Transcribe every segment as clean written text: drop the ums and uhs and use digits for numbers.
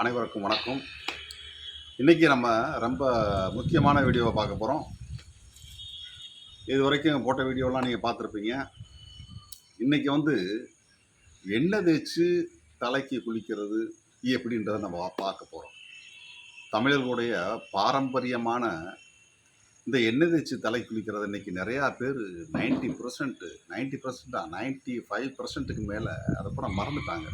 அனைவருக்கும் வணக்கம். இன்றைக்கி நம்ம ரொம்ப முக்கியமான வீடியோவை பார்க்க போகிறோம். இது வரைக்கும் போட்ட வீடியோலாம் நீங்கள் பார்த்துருப்பீங்க. இன்றைக்கி எண்ணெய் தேய்ச்சி தலைக்கு குளிக்கிறது எப்படின்றத நம்ம பார்க்க போகிறோம். தமிழர்களுடைய பாரம்பரியமான இந்த எண்ணெய் தேய்ச்சி தலை குளிக்கிறது இன்றைக்கி நிறையா பேர் 95%க்கு மேலே அதுக்கப்புறம் மறந்துட்டாங்க.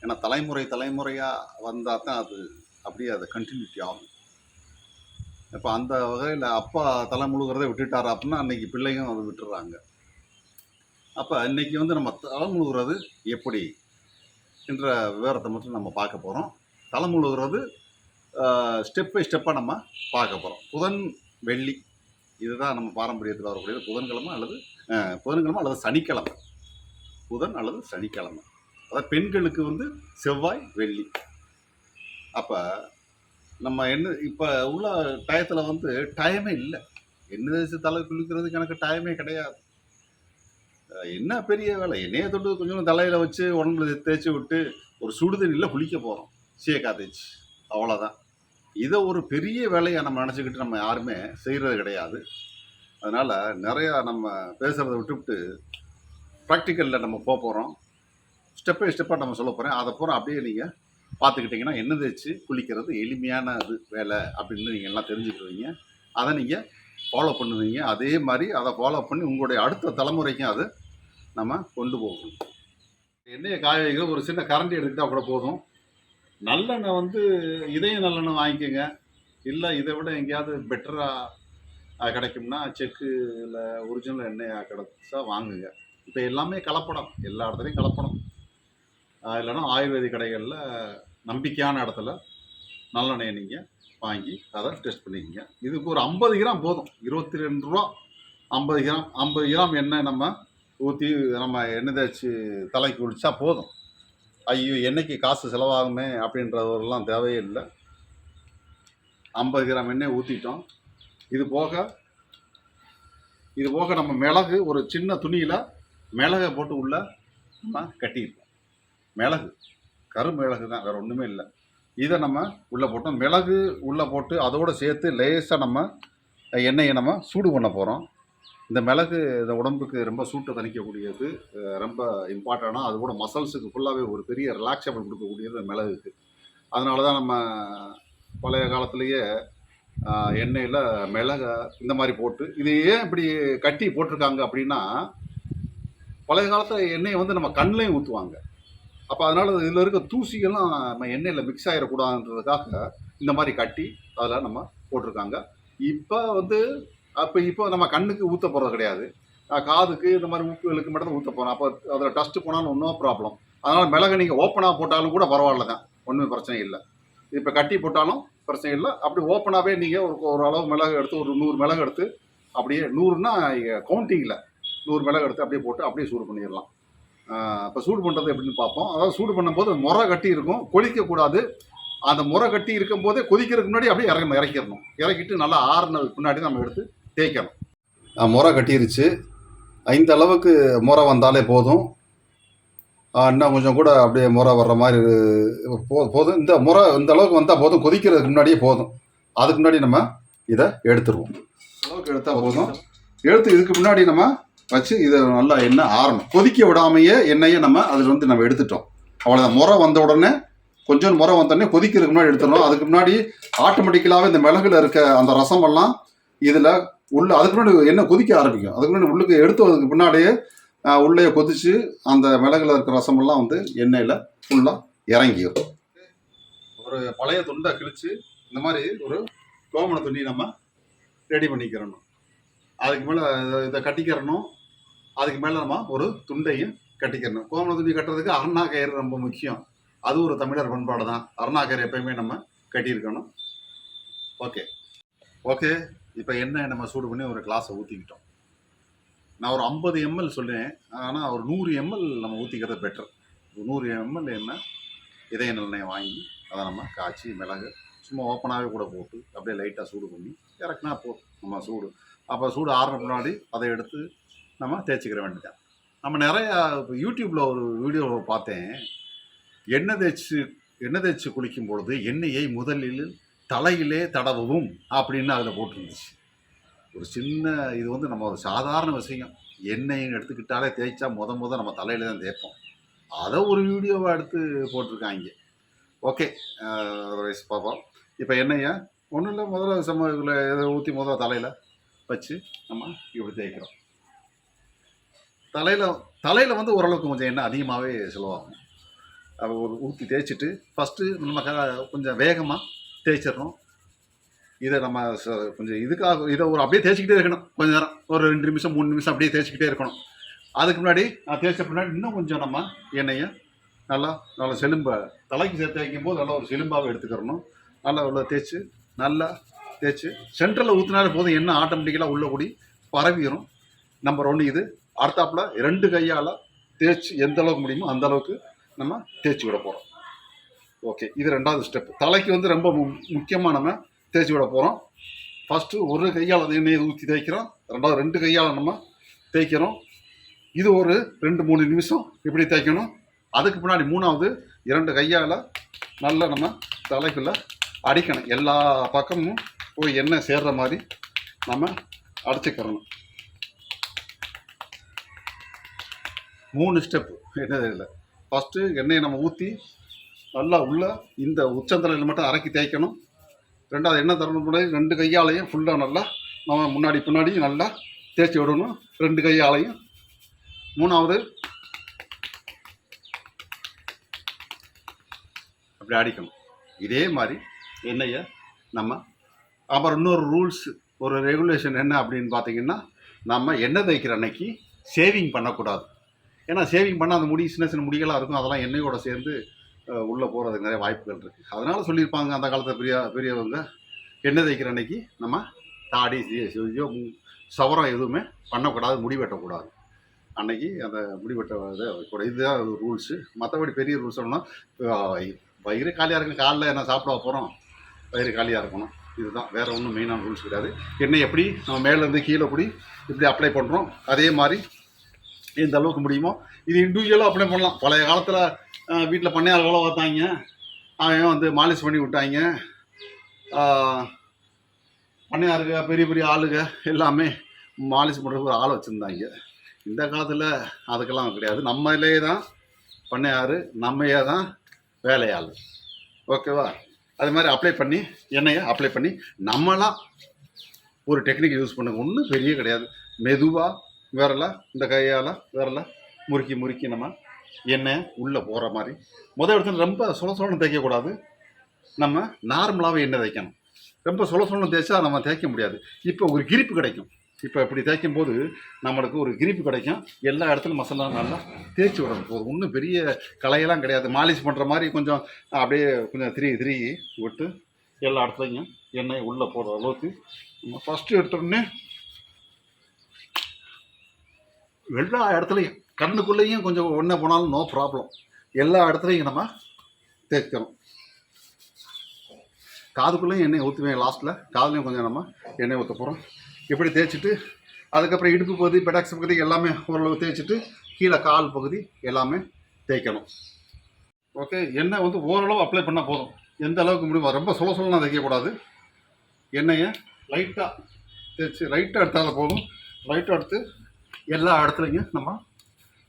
ஏன்னா தலைமுறையாக வந்தால் தான் அது அப்படியே அதை கண்டினியூட்டி ஆகும். இப்போ அந்த வகையில் அப்பா தலை முழுகிறத விட்டுட்டார் அப்படின்னா அன்றைக்கி பிள்ளையும் அதை விட்டுடுறாங்க. அப்போ இன்றைக்கி நம்ம தலை முழுகிறது எப்படி என்ற விவரத்தை மட்டும் நம்ம பார்க்க போகிறோம். தலை முழுகிறது ஸ்டெப் பை ஸ்டெப்பாக நம்ம பார்க்க போகிறோம். புதன் வெள்ளி இதுதான் நம்ம பாரம்பரியத்தில் வரக்கூடியது. புதன்கிழமை அல்லது சனிக்கிழமை. புதன் அல்லது சனிக்கிழமை. அதாவது பெண்களுக்கு செவ்வாய் வெள்ளி. அப்போ நம்ம இப்போ உள்ள டயத்தில் டைமே இல்லை. எண்ணெய் தேய்ச்சி தலை குளிக்கிறதுக்கு எனக்கு டைமே கிடையாது. என்ன பெரிய வேலை, எண்ணெயை தொட்டு கொஞ்சம் தலையில் வச்சு உடம்புல தேய்ச்சி விட்டு ஒரு சுடுதண்ணியில் குளிக்க போகிறோம், சீயக்காய் தேய்ச்சி, அவ்வளோதான். இதை ஒரு பெரிய வேலையை நம்ம நினச்சிக்கிட்டு நம்ம யாருமே செய்கிறது கிடையாது. அதனால் நிறையா நம்ம பேசுகிறத விட்டுவிட்டு ப்ராக்டிக்கலில் நம்ம போகிறோம். ஸ்டெப் பை ஸ்டெப்பாக நம்ம சொல்ல போகிறேன். அதை பூரா அப்படியே நீங்கள் பார்த்துக்கிட்டிங்கன்னா எண்ணெய் தேய்ச்சி குளிக்கிறது எளிமையான அது வேலை அப்படின்னு நீங்கள் எல்லாம் தெரிஞ்சுக்கிடுவீங்க. அதை நீங்கள் ஃபாலோ பண்ணுவீங்க. அதே மாதிரி அதை ஃபாலோ பண்ணி உங்களுடைய அடுத்த தலைமுறைக்கும் அதை நம்ம கொண்டு போகணும். எண்ணெயை காய வைக்கிற ஒரு சின்ன கரண்டி எடுத்துக்கிட்டால் கூட போதும். நல்லெண்ணெய் இதய நல்லெண்ணெய் வாங்கிக்கோங்க. இல்லை இதை விட எங்கேயாவது பெட்டராக கிடைக்கும்னா செக்கு இல்லை ஒரிஜினல் எண்ணெயாக கிடைச்சா வாங்குங்க. இப்போ எல்லாமே கலப்படம், எல்லா இடத்துலையும் கலப்படம். இல்லைன்னா ஆயுர்வேதிக் கடைகளில் நம்பிக்கையான இடத்துல நல்லெண்ணெயை நீங்கள் வாங்கி அதை டெஸ்ட் பண்ணிக்கோங்க. இதுக்கு ஒரு 50 கிராம் போதும். 22 ரூபா 50 கிராம் எண்ணெய் நம்ம ஊற்றி நம்ம எண்ணெய் தேய்ச்சி தலைக்கு குளித்தா போதும். ஐயோ எண்ணெய்க்கு காசு செலவாகுமே அப்படின்றதெல்லாம் தேவையே இல்லை. 50 கிராம் எண்ணெய் ஊற்றிட்டோம். இது போக நம்ம மிளகு ஒரு சின்ன துணியில் மிளகை போட்டு உள்ள நம்ம கட்டியிருக்கோம். மிளகு கருமிளகு தான், வேறு ஒன்றுமே இல்லை. இதை நம்ம உள்ளே போட்டோம். மிளகு உள்ளே போட்டு அதோடு சேர்த்து லேசாக நம்ம எண்ணெயை நம்ம சூடு பண்ண போகிறோம். இந்த மிளகு இந்த உடம்புக்கு ரொம்ப சூட்டை தணிக்கக்கூடியது, ரொம்ப இம்பார்ட்டண்டாக. அது கூட மசில்ஸுக்கு ஃபுல்லாகவே ஒரு பெரிய ரிலாக்ஸபிள் கொடுக்கக்கூடியது மிளகுக்கு. அதனால தான் நம்ம பழைய காலத்துலேயே எண்ணெயில் மிளகை இந்த மாதிரி போட்டு, இது ஏன் இப்படி கட்டி போட்டிருக்காங்க அப்படின்னா, பழைய காலத்தில் எண்ணெயை நம்ம கண்ணிலையும் ஊற்றுவாங்க. அப்போ அதனால் இதில் இருக்க தூசிகள்லாம் நம்ம எண்ணெயில் மிக்ஸ் ஆகிடக்கூடாதுன்றதுக்காக இந்த மாதிரி கட்டி அதில் நம்ம போட்டிருக்காங்க. இப்போ நம்ம கண்ணுக்கு ஊற்ற போகிறது கிடையாது, காதுக்கு இந்த மாதிரி மூக்குகளுக்கு மட்டும் தான் ஊற்ற போகிறோம். அப்போ அதில் டஸ்ட்டு போனாலும் ஒன்றும் ப்ராப்ளம். அதனால் மிளகை நீங்கள் ஓப்பனாக போட்டாலும் கூட பரவாயில்ல தான், ஒன்றும் பிரச்சனை இல்லை. இப்போ கட்டி போட்டாலும் பிரச்சனை இல்லை. அப்படி ஓப்பனாகவே நீங்கள் ஒரு அளவு மிளகு எடுத்து ஒரு 100 மிளகு எடுத்து அப்படியே 100ன்னா கவுண்டிங்கில் 100 மிளகு எடுத்து அப்படியே போட்டு அப்படியே சூடு பண்ணிடலாம். இப்போ சூடு பண்ணுறது எப்படின்னு பார்ப்போம். அதாவது சூடு பண்ணும்போது முறை கட்டி இருக்கும், கொதிக்கக்கூடாது. அந்த முறை கட்டி இருக்கும்போதே கொதிக்கிறதுக்கு முன்னாடி அப்படியே இறக்கிடணும். இறக்கிட்டு நல்லா ஆறுனதுக்கு முன்னாடி நம்ம எடுத்து தேய்க்கணும். முறை கட்டிருச்சு. 5 அளவுக்கு முறை வந்தாலே போதும். இன்னும் கொஞ்சம் கூட அப்படியே முறை வர்ற மாதிரி போதும். இந்த முறை இந்த அளவுக்கு வந்தால் போதும். கொதிக்கிறதுக்கு முன்னாடியே போதும். அதுக்கு முன்னாடி நம்ம இதை எடுத்துருவோம். அளவுக்கு எடுத்தால் போதும். எடுத்து இதுக்கு முன்னாடி நம்ம வச்சு இதை நல்லா எண்ணெய் ஆறணும். கொதிக்க விடாமையே எண்ணெயை நம்ம அதில் நம்ம எடுத்துட்டோம். அவ்வளோதான். முறை வந்த உடனே கொஞ்சம் முறை வந்தோடனே கொதிக்கிறதுக்கு முன்னாடி எடுத்துடணும். அதுக்கு முன்னாடி ஆட்டோமேட்டிக்கலாகவே இந்த மிளகுல இருக்க அந்த ரசமெல்லாம் இதில் அதுக்கு முன்னாடி எண்ணெய் கொதிக்க ஆரம்பிக்கும். அதுக்கு முன்னாடி உள்ளுக்கு எடுத்ததுக்கு முன்னாடியே உள்ளே கொதிச்சு அந்த மிளகுல இருக்கிற ரசமெல்லாம் எண்ணெயில் ஃபுல்லாக இறங்கிடும். ஒரு பழைய துண்டை கிழிச்சு இந்த மாதிரி ஒரு கோமண துணி நம்ம ரெடி பண்ணிக்கிறணும். அதுக்கு மேலே இதை கட்டிக்கிறணும். அதுக்கு மேலே நம்ம ஒரு துண்டையும் கட்டிக்கிறணும். கோமண துணி கட்டுறதுக்கு அரணா கயிறு ரொம்ப முக்கியம். அது ஒரு தமிழர் பண்பாடு தான். அரணா கயிறு எப்பயுமே நம்ம கட்டியிருக்கணும். ஓகே இப்போ எண்ணெய் நம்ம சூடு பண்ணி ஒரு கிளாஸை ஊற்றிக்கிட்டோம். நான் ஒரு 50 ml சொல்கிறேன், ஆனால் ஒரு 100 ml நம்ம ஊற்றிக்கிறது பெட்டர். 100 ml எண்ணெய் இதய நல்லெண்ணெயை வாங்கி அதை நம்ம காய்ச்சி மிளகு சும்மா ஓப்பனாகவே கூட போட்டு அப்படியே லைட்டாக சூடு பண்ணி இறக்குனா போதும் நம்ம சூடு. அப்போ சூடு ஆறுன முன்னாடி அதை எடுத்து நம்ம தேய்ச்சிக்கிற வேண்டியதான். நம்ம நிறையா இப்போ யூடியூப்பில் ஒரு வீடியோ பார்த்தேன். எண்ணெய் தேய்ச்சி எண்ணெய் தேய்ச்சி குளிக்கும் பொழுது எண்ணெயை முதலில் தலையிலே தடவவும் அப்படின்னு அதில் போட்டிருந்துச்சு. ஒரு சின்ன இது வந்து நம்ம ஒரு சாதாரண விஷயம். எண்ணெயை எடுத்துக்கிட்டாலே தேய்ச்சா முத நம்ம தலையில தான் தேய்ப்போம். அதை ஒரு வீடியோவை எடுத்து போட்டிருக்காங்க. ஓகே, அதர்வைஸ் பார்ப்போம். இப்போ எண்ணெயை ஒன்றும் இல்லை, முதல்ல இதில் இதை ஊற்றி முதல்ல தலையில் வச்சு நம்ம இப்படி தேய்க்கிறோம். தலையில் வந்து ஓரளவுக்கு கொஞ்சம் எண்ணெய் அதிகமாகவே செலவாகும். அதை ஒரு ஊற்றி தேய்ச்சிட்டு ஃபஸ்ட்டு நம்ம கொஞ்சம் வேகமாக தேய்ச்சிடணும். இதை நம்ம கொஞ்சம் இதுக்காக இதை ஒரு அப்படியே தேய்ச்சிக்கிட்டே இருக்கணும். கொஞ்சம் நேரம் ஒரு 2 நிமிஷம் 3 நிமிஷம் அப்படியே தேய்ச்சிக்கிட்டே இருக்கணும். அதுக்கு முன்னாடி தேய்ச்ச பின்னாடி இன்னும் கொஞ்சம் நம்ம எண்ணெயை நல்லா செலும்ப தலைக்கு சேர்த்து தேய்க்கும் போது நல்லா ஒரு செலும்பாக எடுத்துக்கிறணும். நல்லா உள்ள தேய்ச்சி சென்டரில் ஊற்றினாலே போதும், எண்ணெய் ஆட்டோமேட்டிக்கலாக உள்ள கூடி பரவிடும். நம்பர் 1 இது. அடுத்தாப்புல 2 கையால் தேய்ச்சி எந்த அளவுக்கு முடியுமோ அந்த அளவுக்கு நம்ம தேய்ச்சி விட போகிறோம். ஓகே, இது 2வது ஸ்டெப். தலைக்கு வந்து ரொம்ப முக்கியமாக நம்ம தேய்ச்சி விட போகிறோம். ஃபஸ்ட்டு ஒரு கையால் எண்ணெயை ஊற்றி தேய்க்கிறோம். 2 கையால் நம்ம தேய்க்கிறோம். இது ஒரு 2-3 நிமிஷம் இப்படி தேய்க்கணும். அதுக்கு முன்னாடி 3வது 2 கையால் நல்லா நம்ம தலைக்குள்ளே அடிக்கணும். எல்லா பக்கமும் போய் எண்ணெய் சேர்ற மாதிரி நம்ம அடிச்சுக்கிறணும். 3 ஸ்டெப்பு என்னது இல்லை. ஃபஸ்ட்டு எண்ணெயை நம்ம ஊற்றி நல்லா உள்ள இந்த உச்சந்தலையில் மட்டும் அரைக்கி தேய்க்கணும். 2வது எண்ணெய் தரணும் முன்னாடி 2 கையாலையும் ஃபுல்லாக நல்லா நம்ம முன்னாடி பின்னாடி நல்லா தேய்ச்சி விடணும் 2 கையாலையும். 3வது அப்படி அடிக்கணும். இதே மாதிரி எண்ணெயை நம்ம அப்புறம் இன்னொரு ரூல்ஸ், ஒரு ரெகுலேஷன் என்ன அப்படின்னு பார்த்தீங்கன்னா, நம்ம எண்ணெய் தேய்க்கிற அன்னைக்கு ஷேவிங் பண்ணக்கூடாது. ஏன்னா ஷேவிங் பண்ணால் அந்த முடி சின்ன முடிகளாக இருக்கும், அதெல்லாம் எண்ணெயோட சேர்ந்து உள்ளே போகிறதுக்கு நிறைய வாய்ப்புகள் இருக்குது. அதனால் சொல்லியிருப்பாங்க அந்த காலத்தில் பெரியவங்க, எண்ணெய் தேய்க்கிற அன்னைக்கு நம்ம தாடி சவரம் எதுவுமே பண்ணக்கூடாது, முடி வெட்டக்கூடாது. அன்னைக்கு அந்த முடி வெட்ட கூட இதுதான் ரூல்ஸு. மற்றபடி பெரிய ரூல்ஸ் சொல்லணும்னா, வயிறு காலியாக இருக்கணும், காலைல என்ன சாப்பிட போகிறோம், வயிறு காலியாக இருக்கணும். இதுதான், வேறு ஒன்றும் மெயினான ரூல்ஸ் கிடையாது. எண்ணெய் எப்படி நம்ம மேலேருந்து கீழே இப்படி அப்ளை பண்ணுறோம், அதே மாதிரி எந்த அளவுக்கு முடியுமோ இது இண்டிவிஜுவலாக அப்ளை பண்ணலாம். பழைய காலத்தில் வீட்டில் பண்ணையாளர்களோ பார்த்தாங்க, அவன் வந்து மாலிஷ் பண்ணி விட்டாங்க. பண்ணையாருங்க பெரிய ஆளுங்க எல்லாமே மாலிஷ் பண்ணுறதுக்கு ஒரு ஆள் வச்சுருந்தாங்க. இந்த காலத்தில் அதுக்கெல்லாம் கிடையாது. நம்மளே தான் பண்ணையார், நம்மையே தான் வேலையாள். ஓகேவா? அது மாதிரி எண்ணெயை அப்ளை பண்ணி நம்மளாம் ஒரு டெக்னிக் யூஸ் பண்ணுங்க. ஒன்றும் பெரிய கிடையாது. மெதுவாக விரல இந்த கையால் விரல முறுக்கி நம்ம எண்ணெய் உள்ளே போகிற மாதிரி முதல் இடத்துல ரொம்ப சுளசுளன்னு தேய்க்கக்கூடாது. நம்ம நார்மலாகவே எண்ணெய் தேய்க்கணும். ரொம்ப சுளசுளன்னு தேய்ச்சா நம்ம தேய்க்க முடியாது. இப்போ ஒரு கிரிப்பு கிடைக்கும். இப்போ இப்படி தேய்க்கும் போது நம்மளுக்கு ஒரு கிரிப்பு கிடைக்கும். எல்லா இடத்துலையும் மசாலா நல்லா தேய்ச்சி விடணும். போதும், ஒன்றும் பெரிய கலையெல்லாம் கிடையாது. மாலிஷ் பண்ணுற மாதிரி கொஞ்சம் அப்படியே கொஞ்சம் திரி விட்டு எல்லா இடத்துலையும் எண்ணெய் உள்ளே போடுற அளவுக்கு நம்ம ஃபஸ்ட்டு எடுத்தோடனே எல்லா இடத்துலையும் கண்ணுக்குள்ளேயும் கொஞ்சம் ஒன்றே போனாலும் நோ ப்ராப்ளம். எல்லா இடத்துலையும் நம்ம தேய்க்கணும். காதுக்குள்ளேயும் எண்ணெய் ஊற்றுவேன். லாஸ்ட்டில் காதுலையும் கொஞ்சம் நம்ம எண்ணெய் ஊற்ற போகிறோம். இப்படி தேய்ச்சிட்டு அதுக்கப்புறம் இடுப்பு பகுதி, பெடாக்ஸ் பகுதி எல்லாமே ஓரளவு தேய்ச்சிட்டு கீழே கால் பகுதி எல்லாமே தேய்க்கணும். ஓகே, எண்ணெய் வந்து ஓரளவு அப்ளை பண்ணால் போதும். எந்த அளவுக்கு முடியுமோ, ரொம்ப சுளசுளலாம் தேய்க்கக்கூடாது. எண்ணெயை லைட்டாக தேய்ச்சி லைட்டாக எடுத்தால் போதும். லைட்டாக எடுத்து எல்லா இடத்துலையும் நம்ம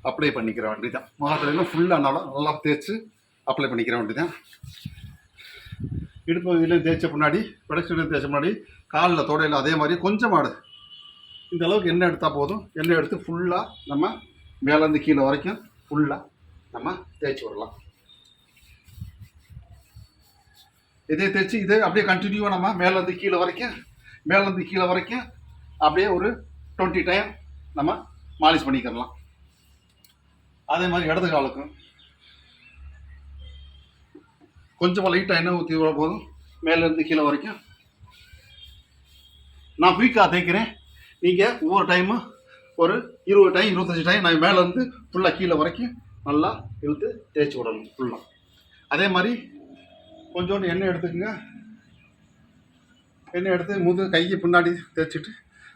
அப்ளை பண்ணிக்கிற வேண்டியதான். முகத்துலையும் ஃபுல்லாக நல்லா தேய்ச்சி அப்ளை பண்ணிக்கிற வேண்டியதான். இடுப்பு பகுதியிலையும் தேய்ச்ச முன்னாடி, பெடக்ஸ்லையும் தேய்ச்ச முன்னாடி, காலில் தொடையில் அதே மாதிரி கொஞ்சம் இந்த அளவுக்கு எண்ணெய் எடுத்தால் போதும். எண்ணெய் எடுத்து ஃபுல்லாக நம்ம மேலேருந்து கீழே வரைக்கும் ஃபுல்லாக நம்ம தேய்ச்சி விடலாம். இதே தேய்ச்சி இதே அப்படியே கண்டினியூவாக நம்ம மேலேருந்து கீழே வரைக்கும் அப்படியே ஒரு 20 டைம் நம்ம மாலிஷ் பண்ணிக்கிறலாம். அதே மாதிரி இடது காலுக்கும் கொஞ்சமாக லைட்டாக எண்ணெய் ஊற்றி விட போதும். மேலேருந்து கீழே வரைக்கும் நான் குயிக்காக தேய்க்கிறேன். நீங்கள் ஒவ்வொரு டைமும் ஒரு 20 டைம் 25 டைம் நான் மேலேருந்து ஃபுல்லாக கீழே வரைக்கும் நல்லா இழுத்து தேய்ச்சி விடணும் ஃபுல்லாக. அதே மாதிரி கொஞ்சோண்டு எண்ணெய் எடுத்துக்கோங்க. எண்ணெய் எடுத்து கையை பின்னாடி தேய்ச்சிட்டு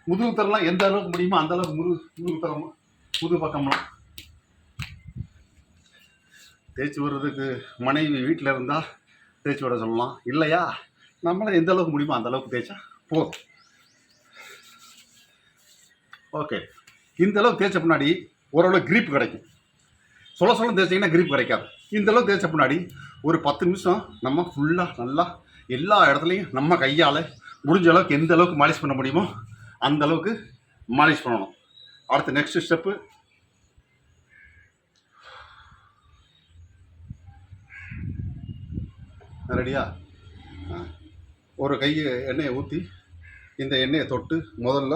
முதுகு தரலாம் எந்த அளவுக்கு முடியுமோ அந்த அளவுக்கு முதுகு தரமா முதுகு பக்கம்லாம் தேய்ச்சி விடுறதுக்கு மனைவி வீட்டில் இருந்தால் தேய்ச்சி விட சொல்லலாம். இல்லையா நம்மளை எந்த அளவுக்கு முடியுமோ அந்த அளவுக்கு தேய்ச்சா போதும். ஓகே, இந்த அளவுக்கு தேய்ச்ச பின்னாடி ஓரளவு கிரிப் கிடைக்கும். சொல்ல தேய்ச்சிங்கன்னா கிரிப் கிடைக்காது. இந்த அளவுக்கு தேய்ச்ச பின்னாடி ஒரு 10 நிமிஷம் நம்ம ஃபுல்லாக நல்லா எல்லா இடத்துலையும் நம்ம கையால் முடிஞ்ச அளவுக்கு எந்த அளவுக்கு மாலிஷ் பண்ண முடியுமோ அந்த அளவுக்கு மாலிஷ் பண்ணணும். அடுத்து நெக்ஸ்ட் ஸ்டெப்பு, ரெடியா? ஒரு கையை எண்ணெயை ஊற்றி இந்த எண்ணெயை தொட்டு முதல்ல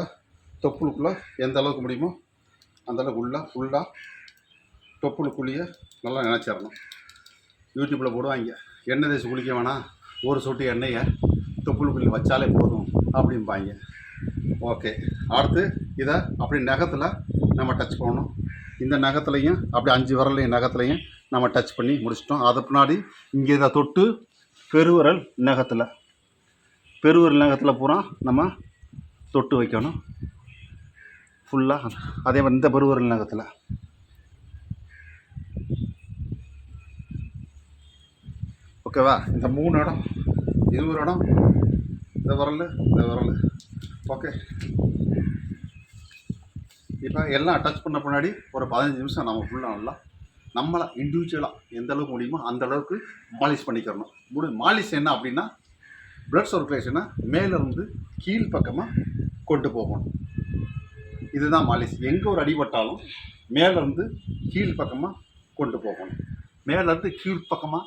தொப்புளுக்குள்ளே எந்த அளவுக்கு முடியுமோ அந்த அளவுக்கு ஃபுல்லாக தொப்புளுக்குள்ளேயே நல்லா நினச்சிடணும். யூடியூப்பில் போடுவாங்க, எண்ணெய் தேய்ச்சி குளிக்க வேணாம், ஒரு சொட்டு எண்ணெயை தொப்புளுக்குள்ளே வச்சாலே போதும் அப்படிம்பாங்க. ஓகே, அடுத்து இதை அப்படி நகத்தில் நம்ம டச் பண்ணணும். இந்த நகத்துலையும் அப்படி 5 விரலையும் நகத்துலையும் நம்ம டச் பண்ணி முடிச்சிட்டோம். அதை பின்னாடி இங்கே இதை தொட்டு பெருவிரல் நகத்தில் பூரா நம்ம தொட்டு வைக்கணும் ஃபுல்லாக. அதே மாதிரி இந்த பெருவிரல் நகத்தில் ஓகேவா? இந்த 3 இடம், இது ஒரு இடம், இந்த விரல். ஓகே, இப்போ எல்லாம் டச் பண்ண பின்னாடி ஒரு 15 நிமிஷம் நம்ம ஃபுல்லாக நல்லா நம்மளை இண்டிவிஜுவலாக எந்த அளவுக்கு முடியுமோ அந்த அளவுக்கு மாலிஷ் பண்ணிக்கிறணும். மாலிஷ் என்ன அப்படின்னா பிளட் சர்க்குலேஷனை மேலேருந்து கீழ் பக்கமாக கொண்டு போகணும். இதுதான் மாலிஷ். எங்கே ஒரு அடிபட்டாலும் மேலேருந்து கீழ் பக்கமாக கொண்டு போகணும். மேலேருந்து கீழ் பக்கமாக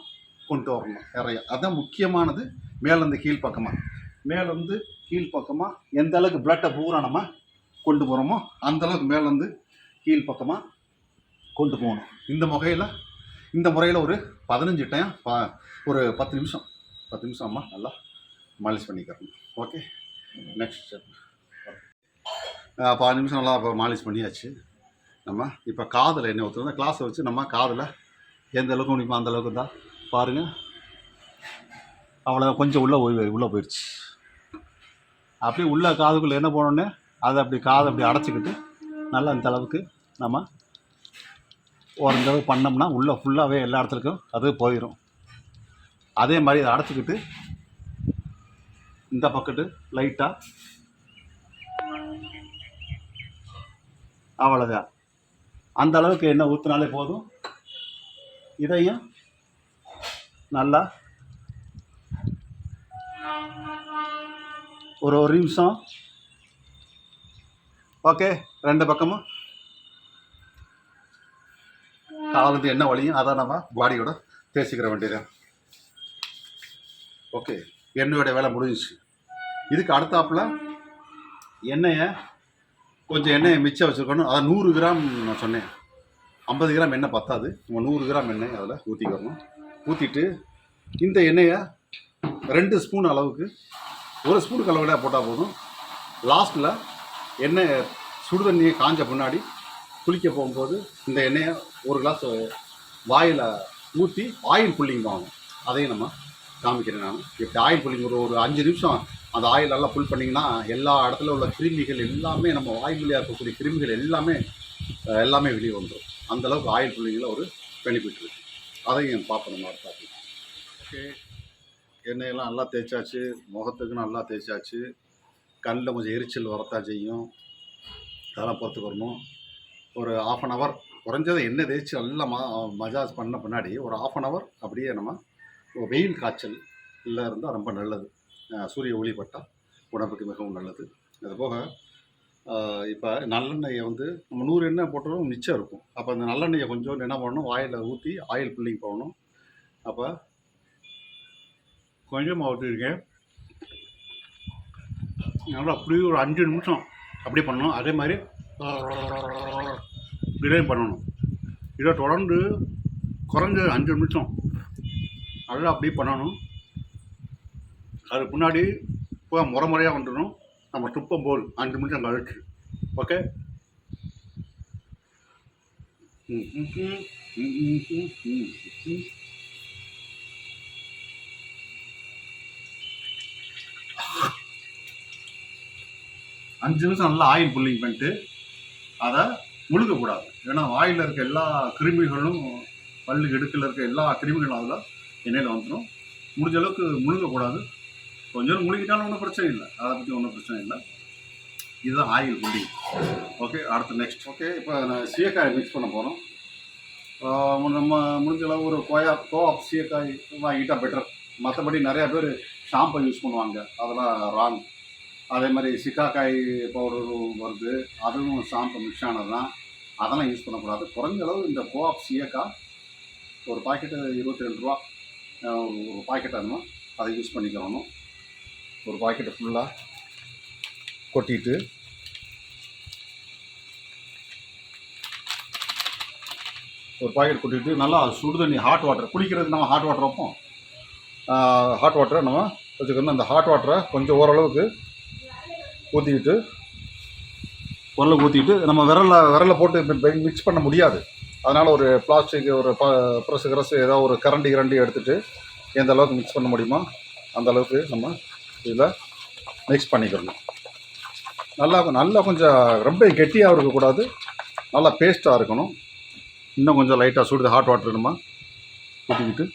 கொண்டு வரணும் நிறைய. அதுதான் முக்கியமானது. மேலேருந்து கீழ் பக்கமாக எந்த அளவுக்கு பிளட்டை பூரா நம்ம கொண்டு போகிறோமோ அந்தளவுக்கு மேலேருந்து கீழ் பக்கமாக கொண்டு போகணும். இந்த முறையில் ஒரு 15 டைம் ஒரு 10 நிமிஷம் அம்மா நல்லா மாலிஷ் பண்ணிக்கிறோம். Okay, next step. 15 நிமிஷம் நல்லா இப்போ மாலிஷ் பண்ணியாச்சு. நம்ம இப்போ காதில் எண்ணெய் ஊற்றுறோம். கிளாஸை வச்சு நம்ம காதில் எந்த அளவுக்கு முடியுமோ அந்த அளவுக்கு தான் பாருங்கள். அவ்வளோ கொஞ்சம் உள்ளே போயிடுச்சு. அப்படியே உள்ள காதுக்குள்ளே என்ன போனோடனே அதை அப்படி காதை அப்படி அடைச்சிக்கிட்டு நல்லா இந்த அளவுக்கு நம்ம ஒரு தடவை பண்ணோம்னா உள்ளே ஃபுல்லாகவே எல்லா இடத்துலையும் அது போயிடும். அதே மாதிரி அதை அடைச்சிக்கிட்டு இந்த பக்கத்து லைட்டாக அவ்வளோதான். அந்த அளவுக்கு எண்ணெய் ஊற்றினாலே போதும். இதையும் நல்லா ஒரு நிமிஷம். ஓகே, 2 பக்கமும் காலத்து எண்ணெய் வலியும் அதை நம்ம பாடியோட தேய்ச்சிக்கிற வேண்டியதான். ஓகே, எண்ணெயோட வேலை முடிஞ்சிச்சு. இதுக்கு அடுத்தாப்புல கொஞ்சம் எண்ணெயை மிச்சம் வச்சுருக்கணும். அதை 100 கிராம் நான் சொன்னேன், 50 கிராம் எண்ணெய் பத்தாது. நம்ம 100 கிராம் எண்ணெய் அதில் ஊற்றிக்கிறணும். ஊற்றிட்டு இந்த எண்ணெயை 2 ஸ்பூன் அளவுக்கு, 1 ஸ்பூனுக்கு அளவுல போட்டால் போதும். லாஸ்ட்டில் எண்ணெய் சுடுதண்ணியை காஞ்ச பின்னாடி குளிக்க போகும்போது இந்த எண்ணெயை 1 கிளாஸ் வாயில் ஊற்றி ஆயில் புல்லிங் வாங்கணும். அதையும் நம்ம காமிக்கிறேன் நான். இப்படி ஆயில் புல்லிங் ஒரு 5 நிமிஷம் அந்த ஆயில் நல்லா புல் பண்ணிங்கன்னா எல்லா இடத்துல உள்ள கிருமிகள் எல்லாமே, நம்ம வாய்மொழியாக இருக்கக்கூடிய கிருமிகள் எல்லாமே வெளியே வந்துடும். அந்தளவுக்கு ஆயில் புல்லிங்கில் ஒரு பெனிஃபிட் இருக்குது. அதையும் பார்ப்போம் நம்ம பார்த்து. ஓகே, எண்ணெயெல்லாம் நல்லா தேய்ச்சாச்சு, முகத்துக்கு நல்லா தேய்ச்சாச்சு. கண்ணில் கொஞ்சம் எரிச்சல் வரத்தான் செய்யும், அதெல்லாம் பொறுத்துக்கணும். ஒரு 1/2 hour குறைஞ்சது எண்ணெய் தேய்ச்சி நல்லா மசாஜ் பண்ண பின்னாடி ஒரு 1/2 hour அப்படியே நம்ம வெயில் காய்ச்சல் இல்லை இருந்தால் ரொம்ப நல்லது. சூரிய ஒளி பட்டால் உடம்புக்கு மிகவும் நல்லது. அது போக இப்போ நல்லெண்ணெயை நம்ம 100 எண்ணெய் போட்டாலும் மிச்சம் இருக்கும். அப்போ அந்த நல்லெண்ணெயை கொஞ்சம் என்ன பண்ணணும், வாயில் ஊற்றி ஆயில் புல்லிங் போகணும். அப்போ கொஞ்சமாக ஊற்றிருக்கேன். நல்லா அப்படியே ஒரு 5 நிமிஷம் அப்படியே பண்ணணும். அதே மாதிரி டிலே பண்ணணும். இதை தொடர்ந்து குறைஞ்ச 5 நிமிஷம் நல்லா அப்படியே பண்ணணும். அதுக்கு முன்னாடி இப்போ முறையாக வந்துடணும். நம்ம துப்பம் போல் 5 நிமிஷம் கழிச்சு. ஓகே, அஞ்சு நிமிஷம் நல்லா ஆயில் புல்லிங் பண்ணிட்டு அதை முழுக்கக்கூடாது. ஏன்னா வாயில் இருக்க எல்லா கிருமிகளும் பல்லுக்கு இடுக்கில் இருக்க எல்லா கிருமிகளும் அதில் எண்ணெயில் வந்துடும். முடிஞ்ச அளவுக்கு முழுங்கக்கூடாது. கொஞ்சம் முழுங்கிட்டாலும் ஒன்றும் பிரச்சனை இல்லை, அதை பற்றி ஒன்றும் பிரச்சனை இல்லை. இதுதான் ஆயில் குண்டி. ஓகே, அடுத்து நெக்ஸ்ட். ஓகே, இப்போ நான் சீயக்காயை மிக்ஸ் பண்ண போகிறோம். நம்ம முடிஞ்ச அளவு ஒரு கோஆப் சீயக்காய் வாங்கிட்டால் பெட்டர். மற்றபடி நிறையா பேர் ஷாம்பை யூஸ் பண்ணுவாங்க, அதெல்லாம் ராங். அதே மாதிரி சிக்காக்காய் பவுடரும் வருது, அதுவும் ஷாம்பு மிக்ஸ் ஆனது தான். அதெல்லாம் யூஸ் பண்ணக்கூடாது. குறைஞ்ச அளவு இந்த கோஆப் சீயக்காய் ஒரு பாக்கெட்டு 22 ரூபா ஒரு பாக்கெட் ஆகணும், அதை யூஸ் பண்ணிக்கிறணும். ஒரு பாக்கெட்டை ஃபுல்லாக கொட்டிட்டு ஒரு பாக்கெட் கொட்டிட்டு நல்லா சுடு தண்ணி, ஹாட் வாட்டர், குளிக்கிறதுக்கு நம்ம ஹாட் வாட்டர் வைப்போம். ஹாட் வாட்டரை நம்ம வச்சுக்கணும். அந்த ஹாட் வாட்டரை கொஞ்சம் ஓரளவுக்கு ஊற்றிக்கிட்டு நம்ம விரலில் போட்டு மிக்ஸ் பண்ண முடியாது. அதனால் ஒரு பிளாஸ்டிக், ஒரு ப்ரெஸ்ஸு ஏதோ ஒரு கரண்டி எடுத்துகிட்டு எந்த அளவுக்கு மிக்ஸ் பண்ண முடியுமோ அந்த அளவுக்கு நம்ம இதில் மிக்ஸ் பண்ணிக்கிறணும். நல்லா கொஞ்சம் ரொம்ப கெட்டியாக இருக்கக்கூடாது, நல்லா பேஸ்ட்டாக இருக்கணும். இன்னும் கொஞ்சம் லைட்டாக சுடுது ஹாட் வாட்டர் நம்ம ஊற்றிக்கிட்டு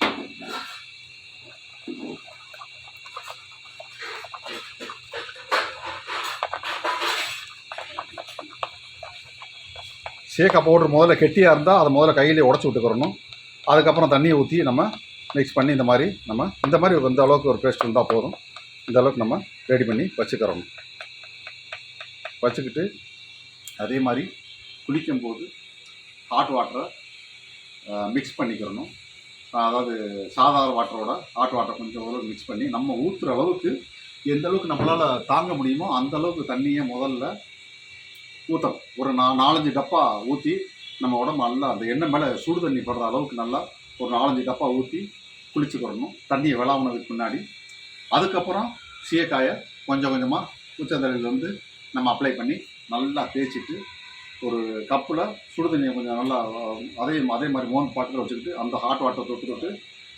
சீயக்காய் பவுடர் முதல்ல கெட்டியாக இருந்தால் அதை முதல்ல கையிலே உடச்சி விட்டுக்கிறணும். அதுக்கப்புறம் தண்ணியை ஊற்றி நம்ம மிக்ஸ் பண்ணி இந்த மாதிரி இந்த அளவுக்கு ஒரு பேஸ்ட் இருந்தால் போதும். இந்த அளவுக்கு நம்ம ரெடி பண்ணி வச்சுக்கிட்டு அதே மாதிரி குளிக்கும்போது ஹாட் வாட்டரை மிக்ஸ் பண்ணிக்கிறணும். அதாவது சாதாரண வாட்டரோட ஹாட் வாட்டர் கொஞ்சம் அளவுக்கு மிக்ஸ் பண்ணி நம்ம ஊற்றுற அளவுக்கு எந்த அளவுக்கு நம்மளால் தாங்க முடியுமோ அந்த அளவுக்கு தண்ணியை முதல்ல ஊற்றணும். ஒரு 4-5 டப்பா ஊற்றி நம்ம உடம்பு நல்லா அந்த எண்ணெய் மேலே சுடு தண்ணி படுற அளவுக்கு நல்லா ஒரு 4-5 டப்பா ஊற்றி குளிச்சுக்கிறணும், தண்ணியை விளாவுனதுக்கு முன்னாடி. அதுக்கப்புறம் சீயக்காயை கொஞ்சம் கொஞ்சமாக உச்சந்தலையிலேருந்து நம்ம அப்ளை பண்ணி நல்லா தேய்ச்சிட்டு ஒரு கப்பில் சுடு தண்ணியை கொஞ்சம் நல்லா அதே மாதிரி மோந்து பாட்டில் வச்சுக்கிட்டு அந்த ஹாட் வாட்டர் தொட்டு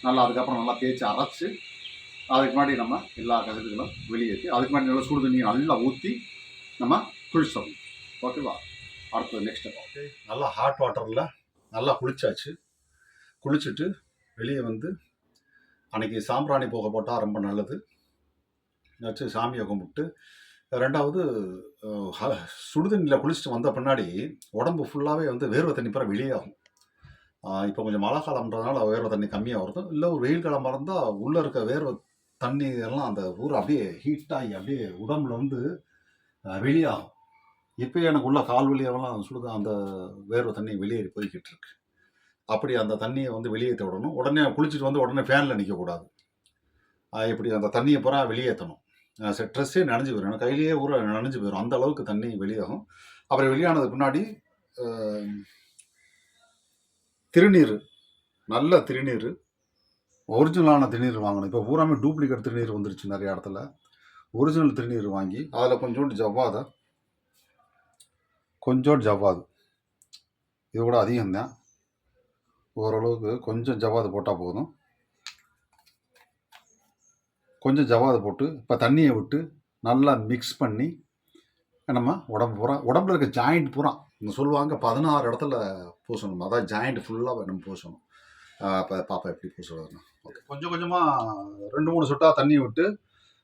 நல்லா அதுக்கப்புறம் நல்லா தேய்ச்சி அரைச்சி அதுக்கு முன்னாடி நம்ம எல்லா கசடுகளும் வெளியேற்றி அதுக்கு முன்னாடி நல்லா சுடு தண்ணியை நல்லா ஊற்றி நம்ம குளிச்சிடணும். ஓகேவா? அடுத்தது நெக்ஸ்ட் ஸ்டெப். ஓகே, நல்லா ஹாட் வாட்டரில் நல்லா குளிச்சுட்டு வெளியே வந்து அன்றைக்கி சாம்பிராணி புகை போட்டால் ரொம்ப நல்லது. வச்சு சாமியை கும்பிட்டு, ரெண்டாவது சுடுதண்ணியில் குளிச்சுட்டு வந்த பின்னாடி உடம்பு ஃபுல்லாகவே வந்து வேர்வை தண்ணி பூரா வெளியாகும். இப்போ கொஞ்சம் மழை காலம்ன்றதுனால வேர்வை தண்ணி கம்மியாக வருது. இல்லை ஒரு வெயில் காலமாக இருந்தால் உள்ளே இருக்க வேர்வை தண்ணி எல்லாம் அந்த ஊரை அப்படியே ஹீட்டாகி அப்படியே உடம்புல வந்து வெளியாகும். இப்போ எனக்கு உள்ள கால் வழியாகலாம் அந்த வேர்வை தண்ணி வெளியேறி போய்கிட்டு இருக்கு. அப்படி அந்த தண்ணியை வந்து வெளியேற்ற விடணும். உடனே குளிச்சுட்டு வந்து உடனே ஃபேனில் நிற்கக்கூடாது. இப்படி அந்த தண்ணியை பூரா வெளியேற்றணும். ட்ரெஸ்ஸே நனைஞ்சு போயிடும், எனக்கு கையிலேயே ஊற நனைஞ்சு போயிடும், அந்த அளவுக்கு தண்ணி வெளியாகும். அப்புறம் வெளியானதுக்கு முன்னாடி திருநீர், நல்ல திருநீர், ஒரிஜினலான திருநீர் வாங்கணும். இப்போ பூராமே டூப்ளிகேட் திருநீர் வந்துருச்சு நிறைய இடத்துல. ஒரிஜினல் திருநீர் வாங்கி அதில் கொஞ்சோண்டு ஜவ்வாது, இது கூட அதிகம்தான், ஓரளவுக்கு கொஞ்சம் ஜவ்வாது போட்டால் போதும். கொஞ்சம் ஜவ்வாது போட்டு இப்போ தண்ணியை விட்டு நல்லா மிக்ஸ் பண்ணி நம்ம உடம்புல இருக்க ஜாயிண்ட் பூரா சொல்லுவாங்க 16 இடத்துல பூசணும். அதாவது ஜாயிண்ட் ஃபுல்லாக நம்ம பூசணும். இப்போ பாப்பா எப்படி பூசுறதுன்னா, ஓகே, கொஞ்சம் கொஞ்சமாக 2-3 சொட்டா தண்ணியை விட்டு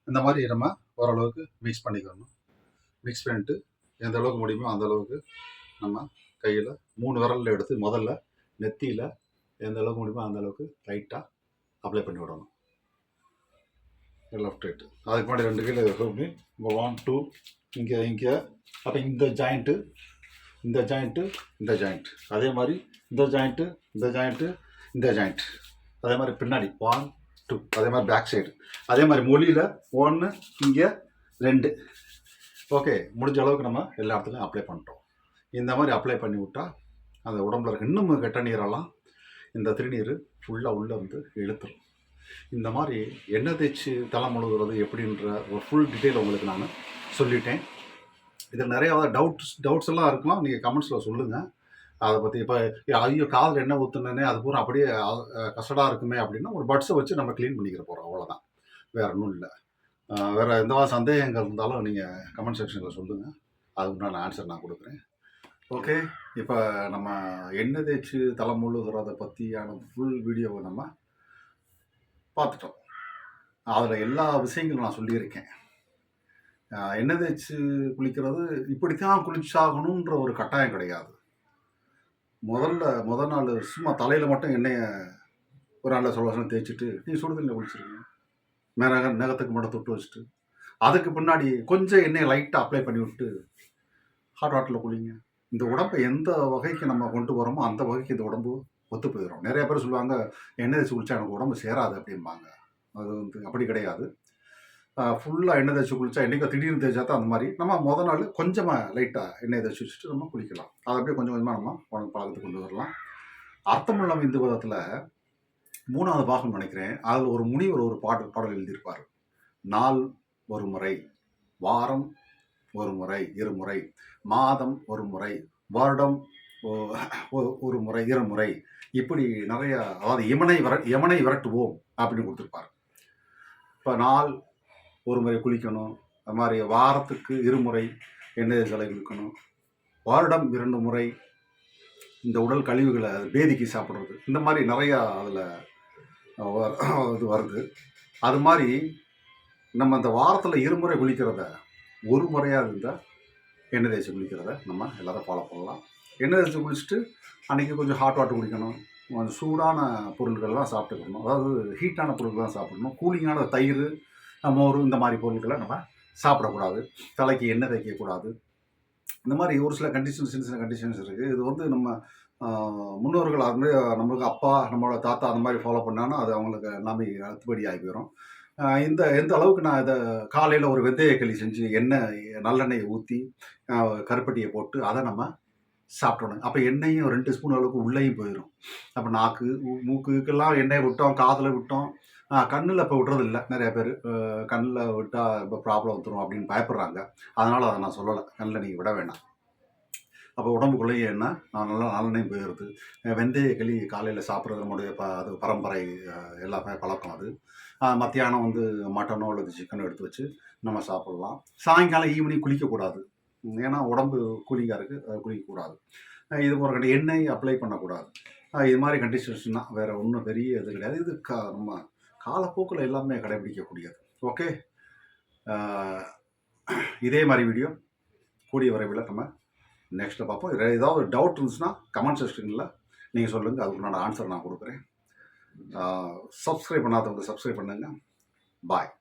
இந்த மாதிரி நம்ம ஓரளவுக்கு மிக்ஸ் பண்ணிக்கணும். மிக்ஸ் பண்ணிட்டு எந்த அளவுக்கு முடியுமோ அந்த அளவுக்கு நம்ம கையில் 3 விரலில் எடுத்து முதல்ல நெத்தியில் எந்த அளவுக்கு முடியுமோ அந்த அளவுக்கு லைட்டாக அப்ளை பண்ணி விடணும், லெஃப்ட் ரைட்டு. அதுக்கு முன்னாடி 2 கீழே பண்ணி 1 2 இங்கே அப்போ இந்த ஜாயிண்ட்டு அதே மாதிரி இந்த ஜாயிண்ட்டு அதே மாதிரி பின்னாடி 1 2 அதே மாதிரி பேக் சைடு அதே மாதிரி மொழியில் 1 இங்கே 2. ஓகே, முடிஞ்ச அளவுக்கு நம்ம எல்லா இடத்துலையும் அப்ளை பண்ணிட்டோம். இந்த மாதிரி அப்ளை பண்ணி விட்டால் அந்த உடம்புல இருக்க இன்னும் கெட்ட நீரெல்லாம் இந்த திருநீர் ஃபுல்லாக உள்ளே வந்து இழுத்துரும். இந்த மாதிரி எண்ணெய் தேய்ச்சி தலை முழுகிறது எப்படின்ற ஒரு ஃபுல் டீட்டெயில் உங்களுக்கு நான் சொல்லிட்டேன். இதில் நிறையா டவுட்ஸ் எல்லாம் இருக்கலாம், நீங்கள் கமெண்ட்ஸில் சொல்லுங்கள் அதை பற்றி. இப்போ ஐயோ காதில் எண்ணெய் ஊற்றுனே அது பூரா அப்படியே கசடாக இருக்குமே அப்படின்னா ஒரு பட்ஸை வச்சு நம்ம க்ளீன் பண்ணிக்கிற போகிறோம், அவ்வளோதான், வேறு ஒன்றும் இல்லை. வேறு எந்த சந்தேகங்கள் இருந்தாலும் நீங்கள் கமெண்ட் செக்ஷனில் சொல்லுங்கள், அதுக்கு நான் ஆன்சர் நான் கொடுக்குறேன். ஓகே. இப்போ நம்ம எண்ணெய் தேய்ச்சி தலை முழுகிறத பற்றியான ஃபுல் வீடியோவை நம்ம பார்த்துட்டோம். அதில் எல்லா விஷயங்களும் நான் சொல்லியிருக்கேன். எண்ணெய் தேய்ச்சி குளிக்கிறது இப்படித்தான் குளிச்சாகணுன்ற ஒரு கட்டாயம் கிடையாது. முதல் நாள் சும்மா தலையில் மட்டும் எண்ணெயை ஒரு நல்ல சொல்ல தேய்ச்சிட்டு நீங்கள் சுடுதண்ணில் குளிச்சிருக்கீங்க, நகத்துக்கு மட்டும் தொட்டு வச்சுட்டு, அதுக்கு பின்னாடி கொஞ்சம் எண்ணெயை லைட்டாக அப்ளை பண்ணி விட்டு ஹாட் வாட்டரில் குளிங்க. இந்த உடம்பை எந்த வகைக்கு நம்ம கொண்டு வரோமோ அந்த வகைக்கு இந்த உடம்பு ஒத்து போயிடும். நிறைய பேர் சொல்லுவாங்க எண்ணெய் தேய்ச்சி குளிச்சா எனக்கு உடம்பு சேராது அப்படிம்பாங்க. அது வந்து அப்படி கிடையாது. ஃபுல்லாக எண்ணெய் தேய்ச்சி குளிச்சா என்றைக்கோ திடீர்னு தேய்ச்சா தான் அந்த மாதிரி. நம்ம முதல் நாள் கொஞ்சமாக லைட்டாக எண்ணெய் தேய்ச்சி வச்சுட்டு நம்ம குளிக்கலாம். அதை அப்படியே கொஞ்சம் கொஞ்சமாக நம்ம உடம்பு பழக்கத்துக்கு கொண்டு வரலாம். அர்த்தமுள்ள இந்து மதத்தில் 3வது பாகம் நினைக்கிறேன், அதில் ஒரு முனிவர் ஒரு பாடல் எழுதியிருப்பார். நாள் ஒரு முறை, வாரம் ஒரு முறை, இருமுறை, மாதம் ஒரு முறை, வருடம் ஒரு முறை, இருமுறை, இப்படி நிறைய, அதாவது யமனை விரட்டுவோம் அப்படின்னு கொடுத்துருப்பார். இப்போ நாள் ஒரு முறை குளிக்கணும், அது மாதிரி வாரத்துக்கு இருமுறை எண்ணெய் தலை குளிக்கணும், வருடம் 2 முறை இந்த உடல் கழிவுகளை பேதிக்கு சாப்பிட்றது, இந்த மாதிரி நிறையா அதில் இது வருது. அது மாதிரி நம்ம அந்த வாரத்தில் இருமுறை குளிக்கிறத ஒரு முறையாக இருந்தால் எண்ணெய் தேய்ச்சி குளிக்கிறத நம்ம எல்லோரும் ஃபாலோ பண்ணலாம். எண்ணெய் தேய்ச்சி குளிச்சுட்டு அன்றைக்கி கொஞ்சம் ஹாட் வாட்டர் குடிக்கணும், கொஞ்சம் சூடான பொருட்கள் தான் சாப்பிட்டுக்கணும், அதாவது ஹீட்டான பொருட்கள் தான் சாப்பிடணும். கூலிங்கான தயிர், மோர், இந்த மாதிரி பொருட்களை நம்ம சாப்பிடக்கூடாது. தலைக்கு எண்ணெய் தேய்க்கக்கூடாது. இந்த மாதிரி ஒரு சில கண்டிஷன்ஸ், சின்ன கண்டிஷன்ஸ் இருக்குது. இது வந்து நம்ம முன்னோர்கள் அது மாதிரி நம்மளுக்கு அப்பா, நம்மளோட தாத்தா அந்த மாதிரி ஃபாலோ பண்ணாங்கன்னா அது அவங்களுக்கு எல்லாமே அத்துப்படி ஆகி போயிடும். எந்த அளவுக்கு நான் இதை காலையில் ஒரு வெந்தய களி செஞ்சு நல்லெண்ணெயை ஊற்றி கருப்பட்டியை போட்டு அதை நம்ம சாப்பிடணும். அப்போ எண்ணெயும் 2 ஸ்பூன் அளவுக்கு உள்ளேயும் போயிடும். அப்போ நாக்கு மூக்குக்கெல்லாம் எண்ணெயை விட்டோம், காதில் விட்டோம், கண்ணில் இப்போ விட்றது இல்லை. நிறைய பேர் கண்ணில் விட்டால் இப்போ ப்ராப்ளம் வந்துடும் அப்படின்னு பயப்படுறாங்க. அதனால் அதை நான் சொல்லலை, கண்ணில் நீங்கள் விட வேண்டாம். அப்போ உடம்புக்குள்ளேயே எண்ணெய் நல்லெண்ணெயும் போயிடுது. வெந்தய களி காலையில் சாப்பிட்றது நம்முடைய அது பரம்பரை எல்லாமே பழக்கம். அது மத்தியானம் வந்து மட்டனோ அல்லது சிக்கனோ எடுத்து வச்சு நம்ம சாப்பிட்லாம். சாயங்காலம் ஈவினிங் குளிக்கக்கூடாது, ஏன்னா உடம்பு கூலிங்காக இருக்குது, அது குளிக்கக்கூடாது. இது ஒரு எண்ணெய் அப்ளை பண்ணக்கூடாது. இது மாதிரி கண்டிஷன்ஸ்னா வேறு ஒன்றும் பெரிய இது கிடையாது. இது நம்ம காலப்போக்கில் எல்லாமே கடைபிடிக்கக்கூடியது. ஓகே, இதே மாதிரி வீடியோ கூடிய விரைவில் நம்ம நெக்ஸ்ட்டில் பார்ப்போம். ஏதாவது டவுட் இருந்துச்சுன்னா கமெண்ட் செக்ஷனில் நீங்கள் சொல்லுங்கள், அதுக்குண்டான ஆன்சர் நான் கொடுக்குறேன். சப்ஸ்கிரைப் பண்ணாதவங்க சப்ஸ்கிரைப் பண்ணுங்கள். பாய்.